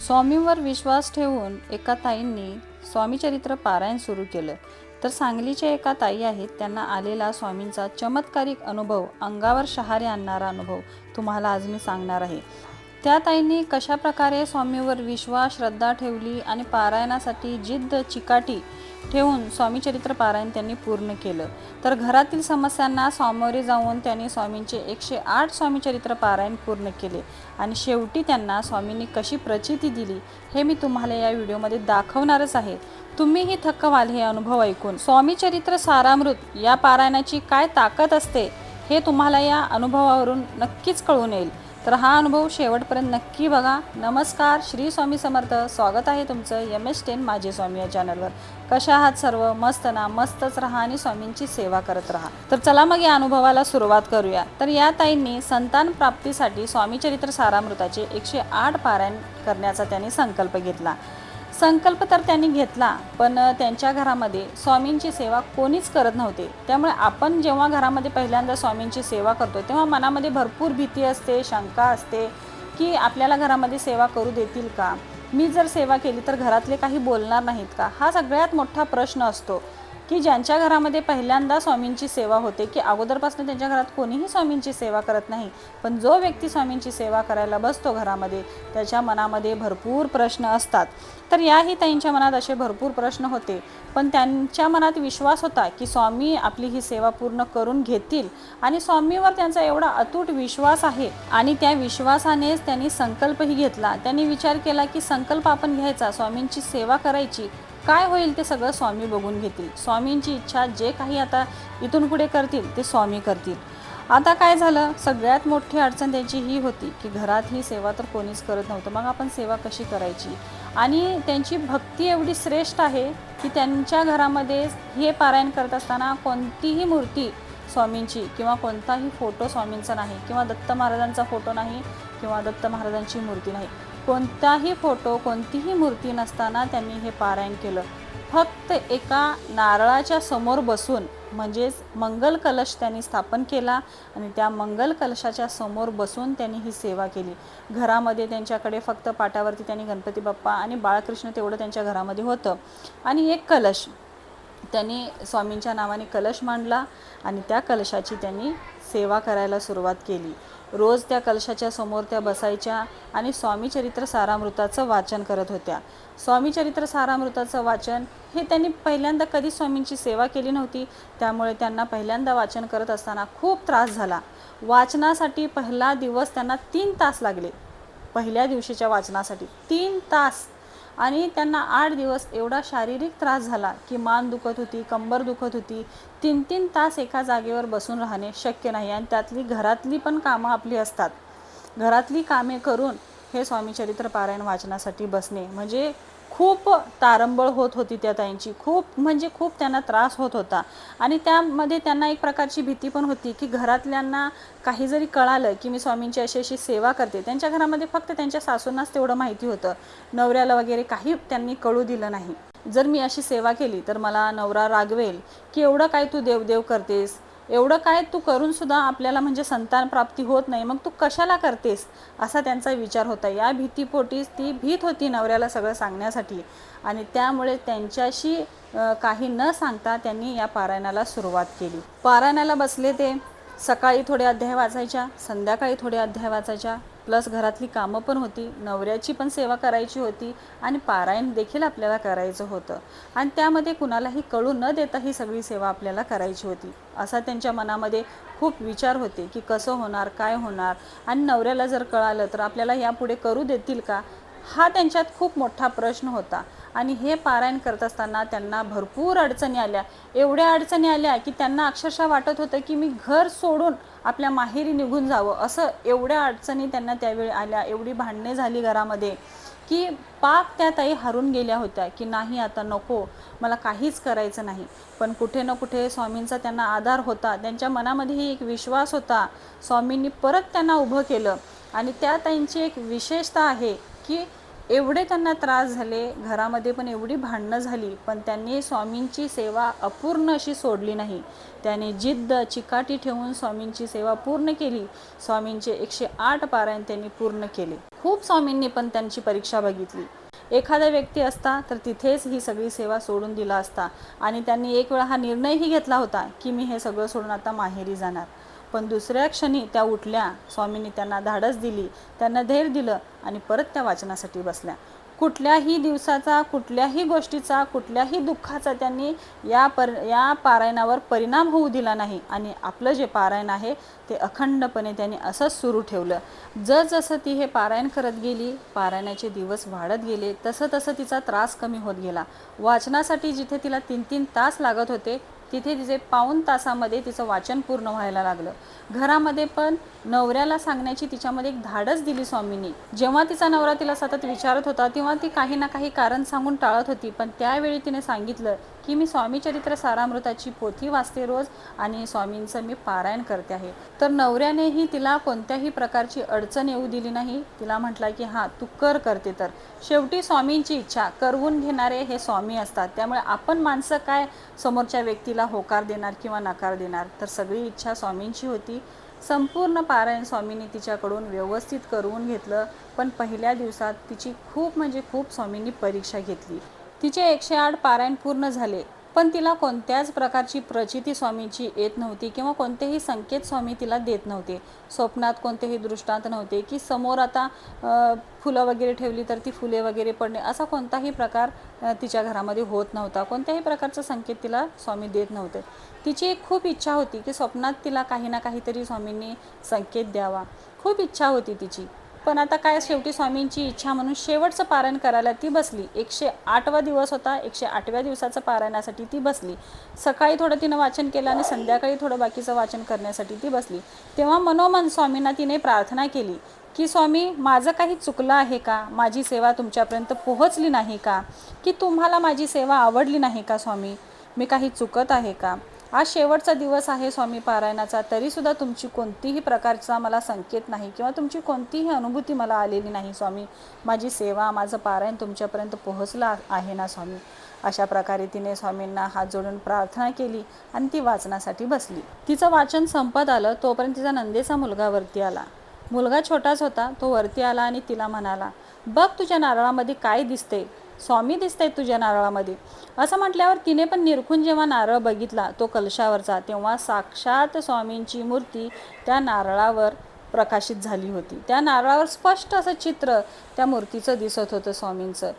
स्वामींवर विश्वास ठेवून एका ताईंनी स्वामीचरित्र पारायण सुरू केलं. तर सांगलीच्या एका ताई आहेत, त्यांना आलेला स्वामींचा चमत्कारिक अनुभव, अंगावर शहारे आणणारा अनुभव तुम्हाला आज मी सांगणार आहे. त्या ताईंनी कशा प्रकारे स्वामींवर विश्वास, श्रद्धा ठेवली आणि पारायणासाठी जिद्द, चिकाटी ठेवून स्वामीचरित्र पारायण त्यांनी पूर्ण केलं. तर घरातील समस्यांना सामोरे जाऊन त्यांनी स्वामींचे 108 स्वामीचरित्र पारायण पूर्ण केले आणि शेवटी त्यांना स्वामींनी कशी प्रचिती दिली हे मी तुम्हाला या व्हिडिओमध्ये दाखवणारच आहे. तुम्हीही थक्क व्हाल हे अनुभव ऐकून. स्वामीचरित्र सारामृत या पारायणाची काय ताकद असते हे तुम्हाला या अनुभवावरून नक्कीच कळून येईल. तर हा अनुभव शेवटपर्यंत नक्की बघा. नमस्कार, श्री स्वामी समर्थ. स्वागत आहे तुमचं MS10 माझे स्वामी या चॅनलवर. कशा आहात सर्व? मस्त ना? मस्तच राहा आणि स्वामींची सेवा करत राहा. तर चला मग या अनुभवाला सुरुवात करूया. तर या ताईंनी संतान प्राप्तीसाठी स्वामीचरित्र सारामृताचे 108 पारायण करण्याचा त्यांनी संकल्प घेतला. संकल्प तर त्यांनी घेतला, पण त्यांच्या घरामध्ये स्वामींची सेवा कोणीच करत नव्हते. त्यामुळे आपण जेव्हा घरामध्ये पहिल्यांदा स्वामींची सेवा करतो तेव्हा मनामध्ये भरपूर भीती असते, शंका असते की आपल्याला घरामध्ये सेवा करू देतील का, मी जर सेवा केली तर घरातले काही बोलणार नाहीत का, हा सगळ्यात मोठा प्रश्न असतो. की ज्यांच्या घरामध्ये पहिल्यांदा स्वामींची सेवा होते, की अगोदरपासून त्यांच्या घरात कोणीही स्वामींची सेवा करत नाही, पण जो व्यक्ती स्वामींची सेवा करायला बसतो घरामध्ये, त्याच्या मनामध्ये भरपूर प्रश्न असतात. तर याही ताईंच्या मनात असे भरपूर प्रश्न होते, पण त्यांच्या मनात विश्वास होता की स्वामी आपली ही सेवा पूर्ण करून घेतील आणि स्वामीवर त्यांचा एवढा अतूट विश्वास आहे. आणि त्या विश्वासानेच त्यांनी संकल्पही घेतला. त्यांनी विचार केला की संकल्प आपण घ्यायचा, स्वामींची सेवा करायची, काय होईल ते सगळं स्वामी बघून घेतील. स्वामींची इच्छा जे काही आता इथून पुढे करतील ते स्वामी करतील. आता काय झालं, सगळ्यात मोठी अडचण त्यांची ही होती की घरात ही सेवा तर कोणीच करत नव्हतं, मग आपण सेवा कशी करायची. आणि त्यांची भक्ती एवढी श्रेष्ठ आहे की त्यांच्या घरामध्ये हे पारायण करत असताना कोणतीही मूर्ती स्वामींची किंवा कोणताही फोटो स्वामींचा नाही, किंवा दत्त महाराजांचा फोटो नाही, किंवा दत्त महाराजांची मूर्ती नाही, कोणताही फोटो, कोणतीही मूर्ती नसताना त्यांनी हे पारायण केलं. फक्त एका नारळाच्या समोर बसून, म्हणजेच मंगल कलश त्यांनी स्थापन केला आणि त्या मंगल कलशाच्या समोर बसून त्यांनी ही सेवा केली. घरामध्ये त्यांच्याकडे फक्त पाटावरती त्यांनी गणपती बाप्पा आणि बाळकृष्ण तेवढं त्यांच्या घरामध्ये होतं आणि एक कलश त्यांनी स्वामींच्या नावाने कलश मांडला आणि त्या कलशाची त्यांनी सेवा करायला सुरुवात केली. रोज त्या कलशाच्या समोर त्या बसायच्या आणि स्वामीचरित्र सारामृताचं वाचन करत होत्या. स्वामीचरित्र सारामृताचं वाचन हे त्यांनी पहिल्यांदा कधी स्वामींची सेवा केली नव्हती, त्यामुळे त्यांना पहिल्यांदा वाचन करत असताना खूप त्रास झाला. वाचनासाठी पहिला दिवस त्यांना 3 तास लागले. पहिल्या दिवशीच्या वाचनासाठी 3 तास. आणि त्यांना 8 दिवस एवढा शारीरिक त्रास झाला की मान दुखत होती, कंबर दुखत होती. 3-3 तास एका जागेवर बसून राहणे शक्य नाही. आणि त्यातली घरातली पण कामं आपली असतात, घरातली कामे करून हे स्वामीचरित्र पारायण वाचनासाठी बसणे म्हणजे खूप तारंबळ होत होती त्या ताईंची. खूप म्हणजे खूप त्यांना त्रास होत होता. आणि त्यामध्ये त्यांना एक प्रकारची भीती पण होती की घरातल्यांना काही जरी कळालं की मी स्वामींची अशी अशी सेवा करते, त्यांच्या घरामध्ये फक्त त्यांच्या सासूंनाच तेवढं माहिती होतं, नवऱ्याला वगैरे काही त्यांनी कळू दिलं नाही. जर मी अशी सेवा केली तर मला नवरा रागवेल की एवढं काय तू देवदेव करतेस, एवढं काय तू करून सुद्धा आपल्याला म्हणजे संतान प्राप्ती होत नाही, मग तू कशाला करतेस, असा त्यांचा विचार होता. या भीतीपोटीच ती भीत होती नवऱ्याला सगळं सांगण्यासाठी आणि त्यामुळे त्यांच्याशी काही न सांगता त्यांनी या पारायणाला सुरुवात केली. पारायणाला बसले ते. सकाळी थोडे अध्याय वाचायच्या, संध्याकाळी थोडे अध्याय वाचायच्या, प्लस घरातली कामं पण होती, नवऱ्याची पण सेवा करायची होती आणि पारायण देखील आपल्याला करायचं होतं. आणि त्यामध्ये कुणालाही कळू न देता ही सगळी सेवा आपल्याला करायची होती. असा त्यांच्या मनामध्ये खूप विचार होते की कसं होणार, काय होणार, आणि नवऱ्याला जर कळालं तर आपल्याला यापुढे करू देतील का, हा त्यांच्यात खूप मोठा प्रश्न होता. आणि हे पारायण करत असताना त्यांना भरपूर अडचणी आल्या. एवढ्या अडचणी आल्या की त्यांना अक्षरशः वाटत होतं की मी घर सोडून आपल्या माहेरी निघून जावं, असं एवढ्या अडचणी त्यांना त्यावेळी आल्या. एवढी भांडणे झाली घरामध्ये की पाक त्या ताई हरून गेल्या होत्या की नाही आता नको, मला काहीच करायचं नाही. पण कुठे ना कुठे स्वामींचा त्यांना आधार होता, त्यांच्या मनामध्येही एक विश्वास होता. स्वामींनी परत त्यांना उभं केलं. आणि त्या ताईंची एक विशेषता आहे की एवढे त्यांना त्रास झाले, घरामध्ये पण एवढी भांडणं झाली, पण त्यांनी स्वामींची सेवा अपूर्ण अशी सोडली नाही. त्याने जिद्द चिकाटी ठेवून स्वामींची सेवा पूर्ण केली. स्वामींचे 108 पारायण त्यांनी पूर्ण केले. खूप स्वामींनी पण त्यांची परीक्षा बघितली. एखादा व्यक्ती असता तर तिथेच ही सगळी सेवा सोडून दिला असता आणि त्यांनी एक वेळा हा निर्णयही घेतला होता की मी हे सगळं सोडून आता माहेरी जाणार. पण दुसऱ्या क्षणी त्या उठल्या. स्वामींनी त्यांना धाडस दिली, त्यांना धैर्य दिलं आणि परत त्या वाचनासाठी बसल्या. कुठल्याही दिवसाचा, कुठल्याही गोष्टीचा, कुठल्याही दुःखाचा त्यांनी या पारायणावर परिणाम होऊ दिला नाही आणि आपलं जे पारायण आहे ते अखंडपणे त्यांनी असंच सुरू ठेवलं. जसं ती हे पारायण करत गेली, पारायणाचे दिवस वाढत गेले, तसं तिचा त्रास कमी होत गेला. वाचनासाठी जिथे तिला 3-3 तास लागत होते तिथे तिचे पाऊण तासामध्ये तिचं वाचन पूर्ण व्हायला लागलं. घरामध्ये पण नवऱ्याला सांगण्याची तिच्यामध्ये एक धाडस दिली स्वामींनी. जेव्हा तिचा नवरा तिला सतत विचारत होता तेव्हा ती काही ना काही कारण सांगून टाळत होती, पण त्यावेळी तिने सांगितलं की मी स्वामी चरित्र सारामृताची पोथी वाचते रोज आणि स्वामींचं मी पारायण करते आहे. तर नवऱ्यानेही तिला कोणत्याही प्रकारची अडचण येऊ दिली नाही. तिला म्हटलं की हां तू करते तर. शेवटी स्वामींची इच्छा करवून घेणारे हे स्वामी असतात. त्यामुळे आपण माणसं काय समोरच्या व्यक्तीला होकार देणार किंवा नकार देणार. तर सगळी इच्छा स्वामींची होती. संपूर्ण पारायण स्वामींनी तिच्याकडून व्यवस्थित करवून घेतलं. पण पहिल्या दिवसात तिची खूप स्वामींनी परीक्षा घेतली. तिचे 108 पारायण पूर्ण झाले, पण तिला कोणत्याच प्रकारची प्रचिती स्वामींची येत नव्हती किंवा कोणतेही संकेत स्वामी तिला देत नव्हते. स्वप्नात कोणतेही दृष्टांत नव्हते की समोर आता फुलं वगैरे ठेवली तर ती फुले वगैरे पडणे, असा कोणताही प्रकार तिच्या घरामध्ये होत नव्हता. कोणत्याही प्रकारचा संकेत तिला स्वामी देत नव्हते. तिची एक खूप इच्छा होती की स्वप्नात तिला काही ना काहीतरी स्वामींनी संकेत द्यावा. खूप इच्छा होती तिची. पण आता काय, शेवटी स्वामींची इच्छा म्हणून शेवटचं पारायण करायला ती बसली. 108वा दिवस होता. 108व्या दिवसाचं पारायणासाठी ती बसली. सकाळी थोडं तिनं वाचन केलं आणि संध्याकाळी थोडं बाकीचं वाचन करण्यासाठी ती बसली. तेव्हा मनोमन स्वामींना तिने प्रार्थना केली की स्वामी, माझं काही चुकलं आहे का? माझी सेवा तुमच्यापर्यंत पोहोचली नाही का? की तुम्हाला माझी सेवा आवडली नाही का स्वामी? मी काही चुकत आहे का? आज शेवटचा दिवस आहे स्वामी पारायणाचा, तरीसुद्धा तुमची कोणतीही प्रकारचा मला संकेत नाही किंवा तुमची कोणतीही अनुभूती मला आलेली नाही स्वामी. माझी सेवा, माझं पारायण तुमच्यापर्यंत पोहोचलं आहे ना स्वामी? अशा प्रकारे तिने स्वामींना हात जोडून प्रार्थना केली आणि ती वाचनासाठी बसली. तिचं वाचन संपत आलं तोपर्यंत तिचा नंदेचा मुलगा वरती आला. मुलगा छोटाच होता. तो वरती आला आणि तिला म्हणाला, बघ तुझ्या नारळामध्ये काय दिसते? स्वामी दिसतायत तुझ्या नारळामध्ये. असं म्हटल्यावर तिने पण निरखून जेव्हा नारळ बघितला तो कलशावरचा, तेव्हा साक्षात स्वामींची मूर्ती त्या नारळावर प्रकाशित झाली होती. त्या नारळावर स्पष्ट असं चित्र त्या मूर्तीचं दिसत होतं स्वामींचं.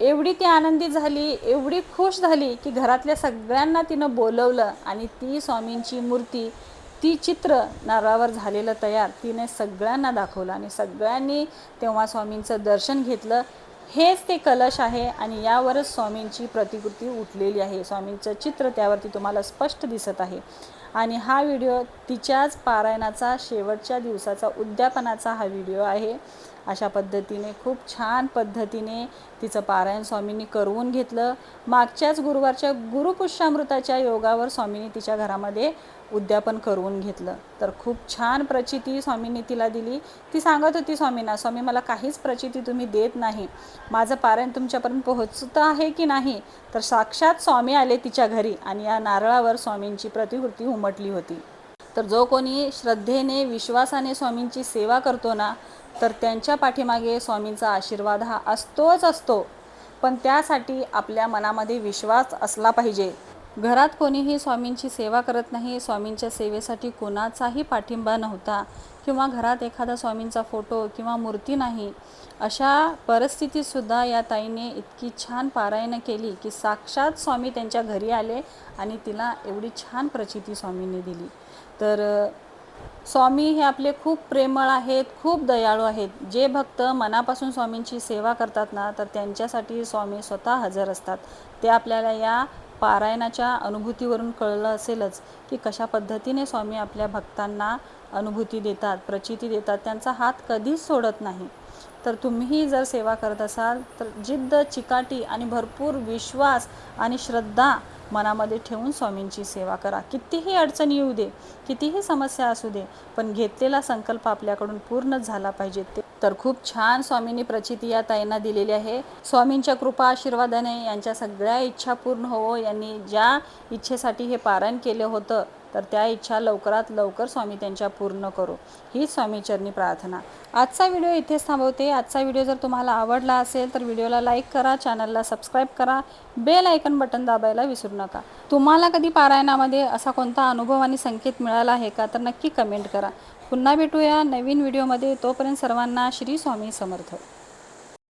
एवढी ती आनंदित झाली, एवढी खुश झाली की घरातल्या सगळ्यांना तिनं बोलवलं आणि ती स्वामींची मूर्ती, ती चित्र नारळावर झालेलं तयार तिने सगळ्यांना दाखवलं आणि सगळ्यांनी तेव्हा स्वामींचं दर्शन घेतलं. हेच ते कलश आहे आणि यावरच स्वामींची प्रतिकृती उठलेली आहे. स्वामींचं चित्र त्यावरती तुम्हाला स्पष्ट दिसत आहे. आणि हा व्हिडिओ तिच्याच पारायणाचा शेवटच्या दिवसाचा उद्यापनाचा हा व्हिडिओ आहे. अशा पद्धतीने खूप छान पद्धतीने तिचं पारायण स्वामींनी करवून घेतलं. मागच्याच गुरुवारच्या गुरुपुष्यामृताच्या योगावर स्वामींनी तिच्या घरामध्ये उद्यापन करवून घेतलं. तर खूप छान प्रचिती स्वामींनी तिला दिली. ती सांगत होती स्वामींना, स्वामी मला काहीच प्रचिती तुम्ही देत नाही, माझं पारायण तुमच्यापर्यंत पोहोचतं आहे की नाही? तर साक्षात स्वामी आले तिच्या घरी आणि या नारळावर स्वामींची प्रतिकृती उमटली होती. तर जो कोणी श्रद्धेने विश्वासाने स्वामींची सेवा करतो ना, तर त्यांच्या पाठीमागे स्वामींचा आशीर्वाद हा असतोच असतो. पण त्यासाठी आपल्या मनामध्ये विश्वास असला पाहिजे. घरात कोणीही स्वामींची सेवा करत नाही, स्वामींच्या सेवेसाठी कोणाचाही पाठिंबा नव्हता किंवा घरात एखादा स्वामींचा फोटो किंवा मूर्ती नाही, अशा परिस्थितीतसुद्धा या ताईने इतकी छान पारायणं केली की साक्षात स्वामी त्यांच्या घरी आले आणि तिला एवढी छान प्रचिती स्वामींनी दिली. तर स्वामी हे आपले खूप प्रेमळ आहेत, खूप दयाळू आहेत. जे भक्त मनापासून स्वामींची सेवा करतात ना, तर त्यांच्यासाठी स्वामी स्वतः हजर असतात. ते आपल्याला या पारायणाच्या अनुभूतीवरून कळलं असेलच की कशा पद्धतीने स्वामी आपल्या भक्तांना अनुभूती देतात, प्रचिती देतात. त्यांचा हात कधीच सोडत नाही. तर तुम्हीही जर सेवा करत असाल तर जिद्द, चिकाटी आणि भरपूर विश्वास आणि श्रद्धा मनामध्ये ठेवून स्वामींची सेवा करा. कितीही अडचण येऊ दे, कितीही समस्या असू दे, पण घेतलेला संकल्प आपल्याकडून पूर्णच झाला पाहिजे. तर खूप छान स्वामींनी प्रचिती या ताईंना दिलेली आहे. स्वामींच्या कृपा आशीर्वादाने यांच्या सगळ्या इच्छा पूर्ण होवो. यांनी ज्या इच्छेसाठी हे पारायण केले होतं तर त्या इच्छा लवकरात लवकर स्वामी त्यांच्या पूर्ण करो, ही स्वामीचरणी प्रार्थना. आजचा व्हिडिओ इथेच थांबवते. आजचा व्हिडिओ जर तुम्हाला आवडला असेल तर व्हिडिओला लाईक करा, चॅनलला सबस्क्राईब करा, बेल आयकन बटन दाबायला विसरू नका. तुम्हाला कधी पारायणामध्ये असा कोणता अनुभव आणि संकेत मिळाला आहे का तर नक्की कमेंट करा. पुन्हा भेटूया नवीन व्हिडिओमध्ये. तोपर्यंत सर्वांना श्री स्वामी समर्थ.